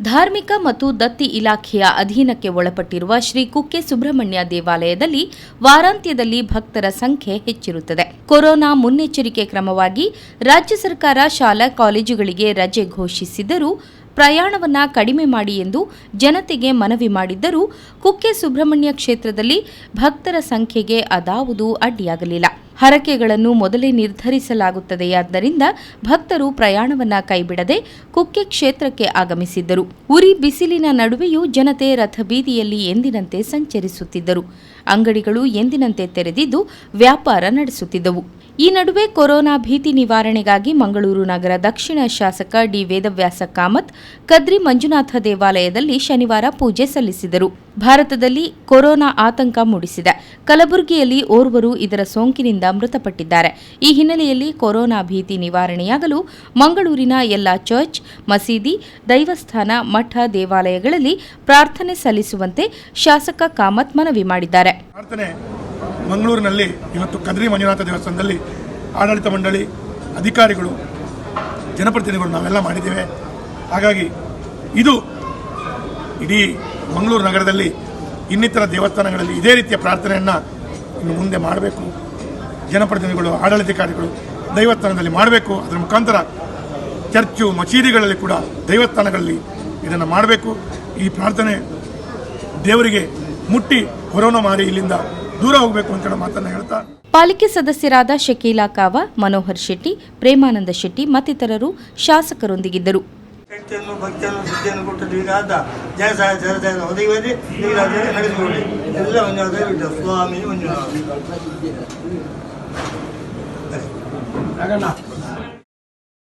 ಧಾರ್ಮಿಕ ಮತ್ತು ದತ್ತಿ ಇಲಾಖೆಯ ಅಧೀನಕ್ಕೆ ಒಳಪಟ್ಟಿರುವ ಶ್ರೀ ಕುಕ್ಕೆ ಸುಬ್ರಹ್ಮಣ್ಯ ದೇವಾಲಯದಲ್ಲಿ ವಾರಾಂತ್ಯದಲ್ಲಿ ಭಕ್ತರ ಸಂಖ್ಯೆ ಹೆಚ್ಚಿರುತ್ತದೆ. ಕೊರೋನಾ ಮುನ್ನೆಚ್ಚರಿಕೆ ಕ್ರಮವಾಗಿ ರಾಜ್ಯ ಸರ್ಕಾರ ಶಾಲಾ ಕಾಲೇಜುಗಳಿಗೆ ರಜೆ ಘೋಷಿಸಿದ್ದರೂ ಪ್ರಯಾಣವನ್ನ ಕಡಿಮೆ ಮಾಡಿ ಎಂದು ಜನತೆಗೆ ಮನವಿ ಮಾಡಿದ್ದರೂ ಕುಕ್ಕೆ ಸುಬ್ರಹ್ಮಣ್ಯ ಕ್ಷೇತ್ರದಲ್ಲಿ ಭಕ್ತರ ಸಂಖ್ಯೆಗೆ ಅದಾವುದೂ ಅಡ್ಡಿಯಾಗಲಿಲ್ಲ. ಹರಕೆಗಳನ್ನು ಮೊದಲೇ ನಿರ್ಧರಿಸಲಾಗುತ್ತದೆಯಾದ್ದರಿಂದ ಭಕ್ತರು ಪ್ರಯಾಣವನ್ನ ಕೈಬಿಡದೆ ಕುಕ್ಕೆ ಕ್ಷೇತ್ರಕ್ಕೆ ಆಗಮಿಸಿದ್ದರು. ಉರಿ ಬಿಸಿಲಿನ ನಡುವೆಯೂ ಜನತೆ ರಥಬೀದಿಯಲ್ಲಿ ಎಂದಿನಂತೆ ಸಂಚರಿಸುತ್ತಿದ್ದರು. ಅಂಗಡಿಗಳು ಎಂದಿನಂತೆ ತೆರೆದಿದ್ದು ವ್ಯಾಪಾರ ನಡೆಸುತ್ತಿದ್ದವು. ಈ ನಡುವೆ ಕೊರೋನಾ ಭೀತಿ ನಿವಾರಣೆಗಾಗಿ ಮಂಗಳೂರು ನಗರ ದಕ್ಷಿಣ ಶಾಸಕ ಡಿ ವೇದವ್ಯಾಸ ಕಾಮತ್ ಕದ್ರಿ ಮಂಜುನಾಥ ದೇವಾಲಯದಲ್ಲಿ ಶನಿವಾರ ಪೂಜೆ ಸಲ್ಲಿಸಿದರು. ಭಾರತದಲ್ಲಿ ಕೊರೋನಾ ಆತಂಕ ಮೂಡಿಸಿದೆ. ಕಲಬುರಗಿಯಲ್ಲಿ ಓರ್ವರು ಇದರ ಸೋಂಕಿನಿಂದ ಮೃತಪಟ್ಟಿದ್ದಾರೆ. ಈ ಹಿನ್ನೆಲೆಯಲ್ಲಿ ಕೊರೋನಾ ಭೀತಿ ನಿವಾರಣೆಯಾಗಲು ಮಂಗಳೂರಿನ ಎಲ್ಲಾ ಚರ್ಚ್, ಮಸೀದಿ, ದೈವಸ್ಥಾನ, ಮಠ, ದೇವಾಲಯಗಳಲ್ಲಿ ಪ್ರಾರ್ಥನೆ ಸಲ್ಲಿಸುವಂತೆ ಶಾಸಕ ಕಾಮತ್ ಮನವಿ ಮಾಡಿದ್ದಾರೆ. ಮಂಗಳೂರಿನಲ್ಲಿ ಇವತ್ತು ಕದ್ರಿ ಮಂಜುನಾಥ ದೇವಸ್ಥಾನದಲ್ಲಿ ಆಡಳಿತ ಮಂಡಳಿ, ಅಧಿಕಾರಿಗಳು, ಜನಪ್ರತಿನಿಧಿಗಳು ನಾವೆಲ್ಲ ಮಾಡಿದ್ದೇವೆ. ಹಾಗಾಗಿ ಇದು ಇಡೀ ಮಂಗಳೂರು ನಗರದಲ್ಲಿ ಇನ್ನಿತರ ದೇವಸ್ಥಾನಗಳಲ್ಲಿ ಇದೇ ರೀತಿಯ ಪ್ರಾರ್ಥನೆಯನ್ನು ಇನ್ನು ಮುಂದೆ ಮಾಡಬೇಕು. ಜನಪ್ರತಿನಿಧಿಗಳು, ಆಡಳಿತಾಧಿಕಾರಿಗಳು ದೈವಸ್ಥಾನದಲ್ಲಿ ಮಾಡಬೇಕು. ಅದರ ಮುಖಾಂತರ ಚರ್ಚು, ಮಸೀದಿಗಳಲ್ಲಿ ಕೂಡ ದೈವಸ್ಥಾನಗಳಲ್ಲಿ ಇದನ್ನು ಮಾಡಬೇಕು. ಈ ಪ್ರಾರ್ಥನೆ ದೇವರಿಗೆ ಮುಟ್ಟಿ ಕೊರೋನಾ ಮಾರಿ ಇಲ್ಲಿಂದ ದೂರ ಹೋಗಬೇಕು ಅಂತ ಮಾತನ್ನು ಹೇಳ್ತಾ ಪಾಲಿಕೆ ಸದಸ್ಯರಾದ ಶಕೀಲಾ ಕಾವ, ಮನೋಹರ್ ಶೆಟ್ಟಿ, ಪ್ರೇಮಾನಂದ ಶೆಟ್ಟಿ ಮತ್ತಿತರರು ಶಾಸಕರೊಂದಿಗಿದ್ದರು. ಸ್ವಾಮಿ